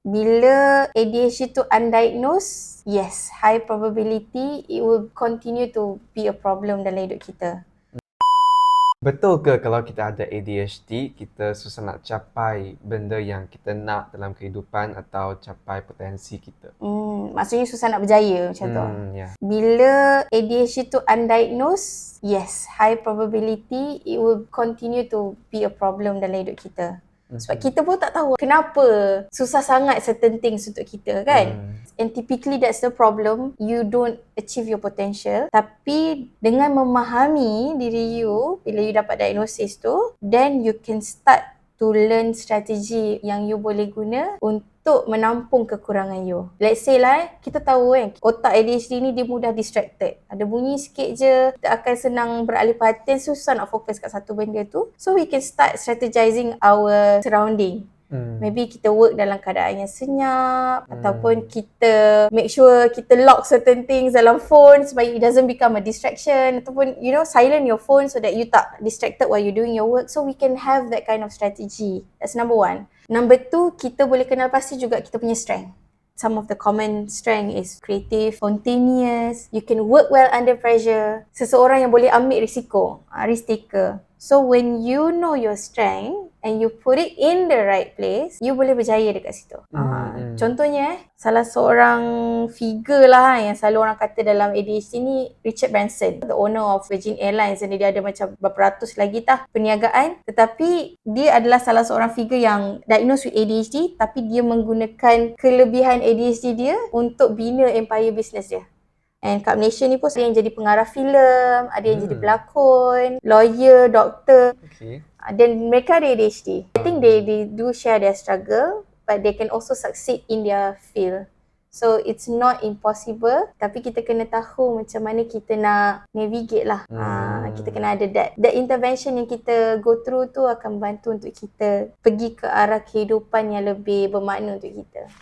Bila ADHD tu undiagnosed, yes, high probability it will continue to be a problem dalam hidup kita. Betul ke kalau kita ada ADHD, kita susah nak capai benda yang kita nak dalam kehidupan atau capai potensi kita? Maksudnya susah nak berjaya macam tu. Ya. Bila ADHD tu undiagnosed, yes, high probability it will continue to be a problem dalam hidup kita. Sebab kita pun tak tahu kenapa susah sangat certain things untuk kita kan. And typically that's the problem. You don't achieve your potential. Tapi dengan memahami diri you, bila you dapat diagnosis tu, then you can start to learn strategi yang you boleh guna untuk menampung kekurangan you. Let's say lah, kita tahu kan, otak ADHD ni dia mudah distracted. Ada bunyi sikit je, kita akan senang beralih perhatian, susah nak fokus kat satu benda tu. So we can start strategizing our surrounding. Maybe kita work dalam keadaan yang senyap, ataupun kita make sure kita lock certain things dalam phone supaya it doesn't become a distraction, ataupun silent your phone so that you tak distracted while you doing your work. So we can have that kind of strategy. That's number one. Number two, kita boleh kenal pasti juga kita punya strength. Some of the common strength is creative, spontaneous, you can work well under pressure. Seseorang yang boleh ambil risiko, risk taker. So when you know your strength and you put it in the right place, you boleh berjaya dekat situ. Contohnya salah seorang figure lah yang selalu orang kata dalam ADHD ni, Richard Branson, the owner of Virgin Airlines, dan dia ada macam berapa ratus lagi perniagaan, tetapi dia adalah salah seorang figure yang diagnosed with ADHD, tapi dia menggunakan kelebihan ADHD dia untuk bina empire business dia. And kat Malaysia ni pun ada yang jadi pengarah filem, ada yang jadi pelakon, lawyer, doktor. Dan mereka ada ADHD. I think they do share their struggle, but they can also succeed in their field. So it's not impossible, tapi kita kena tahu macam mana kita nak navigate lah. Kita kena ada that intervention yang kita go through tu akan bantu untuk kita pergi ke arah kehidupan yang lebih bermakna untuk kita.